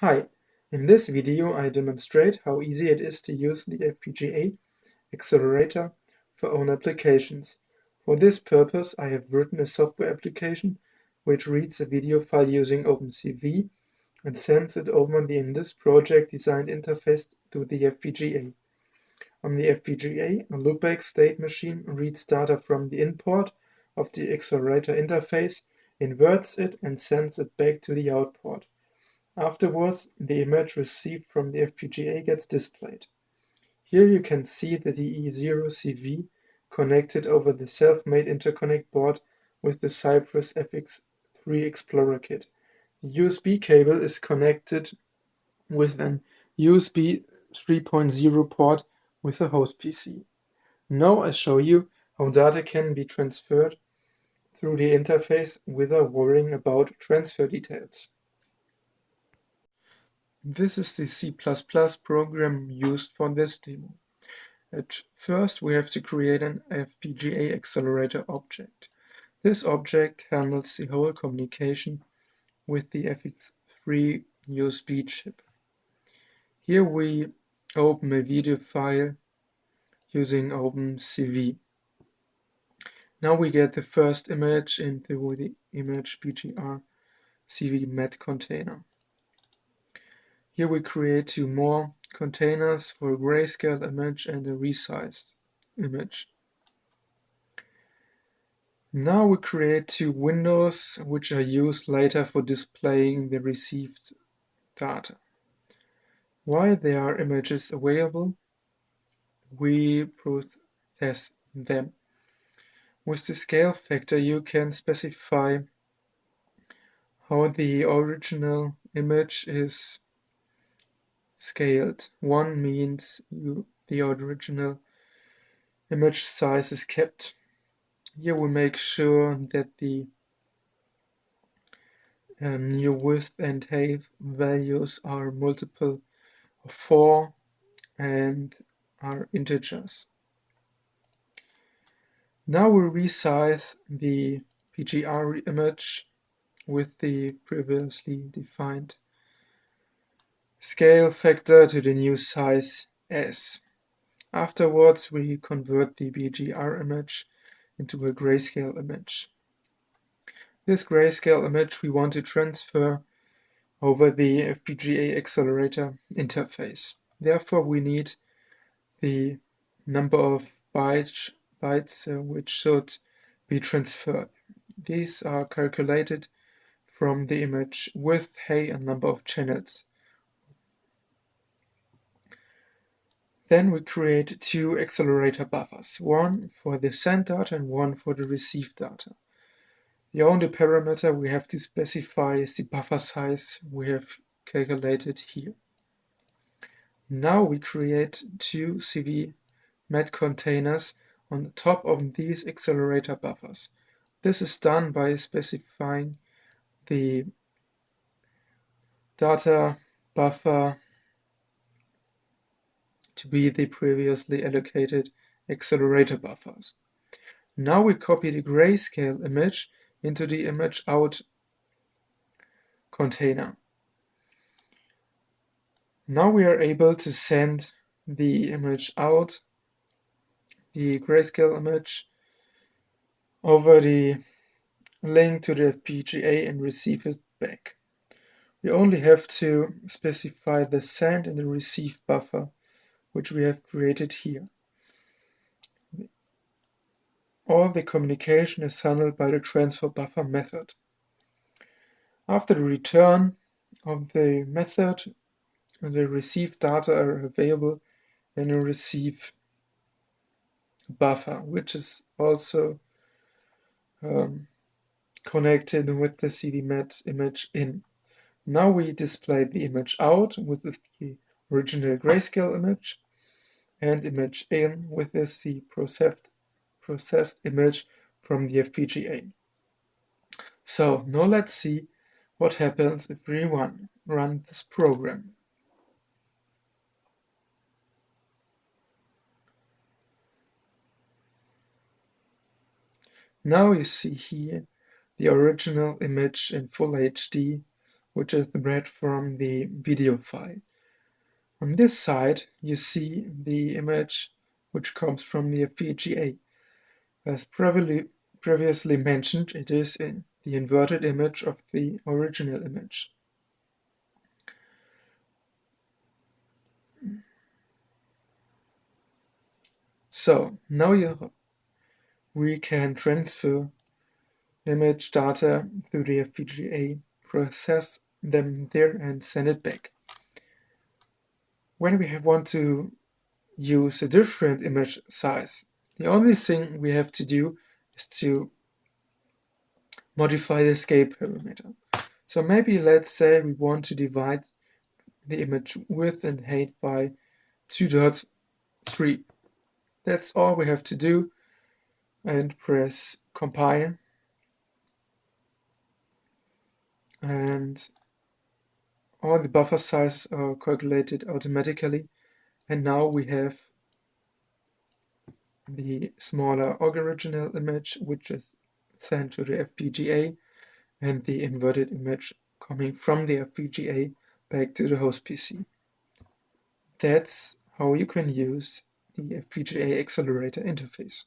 Hi, in this video I demonstrate how easy it is to use the FPGA accelerator for own applications. For this purpose I have written a software application which reads a video file using OpenCV and sends it over the in this project designed interface to the FPGA. On the FPGA, a loopback state machine reads data from the in port of the accelerator interface, inverts it and sends it back to the out port. Afterwards, the image received from the FPGA gets displayed. Here you can see the DE0CV connected over the self-made interconnect board with the Cypress FX3 Explorer kit. The USB cable is connected with an USB 3.0 port with a host PC. Now I show you how data can be transferred through the interface without worrying about transfer details. This is the C++ program used for this demo. At first, we have to create an FPGA accelerator object. This object handles the whole communication with the FX3 USB chip. Here we open a video file using OpenCV. Now we get the first image into the image BGR CV met container. Here we create two more containers for a grayscale image and a resized image. Now we create two windows which are used later for displaying the received data. While there are images available, we process them. With the scale factor you can specify how the original image is scaled. 1 means the original image size is kept. Here we make sure that the new width and height values are multiple of 4 and are integers. Now we resize the PGR image with the previously defined scale factor to the new size S. Afterwards, we convert the BGR image into a grayscale image. This grayscale image we want to transfer over the FPGA accelerator interface. Therefore, we need the number of bytes which should be transferred. These are calculated from the image width, height, and number of channels. Then we create two accelerator buffers, one for the send data and one for the received data. The only parameter we have to specify is the buffer size we have calculated here. Now we create two CV met containers on the top of these accelerator buffers. This is done by specifying the data buffer to be the previously allocated accelerator buffers. Now we copy the grayscale image into the image out container. Now we are able to send the image out, the grayscale image, over the link to the FPGA and receive it back. We only have to specify the send and the receive buffer, which we have created here. All the communication is handled by the transfer buffer method. After the return of the method, the received data are available in a receive buffer, which is also connected with the CVMet image in. Now we display the image out with the original grayscale image and image in with the processed image from the FPGA. So now let's see what happens if we run this program. Now you see here the original image in full HD which is read from the video file. On this side, you see the image which comes from the FPGA. As previously mentioned, it is the inverted image of the original image. So now we can transfer image data through the FPGA, process them there, and send it back. When we want to use a different image size, the only thing we have to do is to modify the scale parameter. So maybe let's say we want to divide the image width and height by 2.3. That's all we have to do, and press compile, and all the buffer sizes are calculated automatically, and now we have the smaller original image which is sent to the FPGA, and the inverted image coming from the FPGA back to the host PC. That's how you can use the FPGA accelerator interface.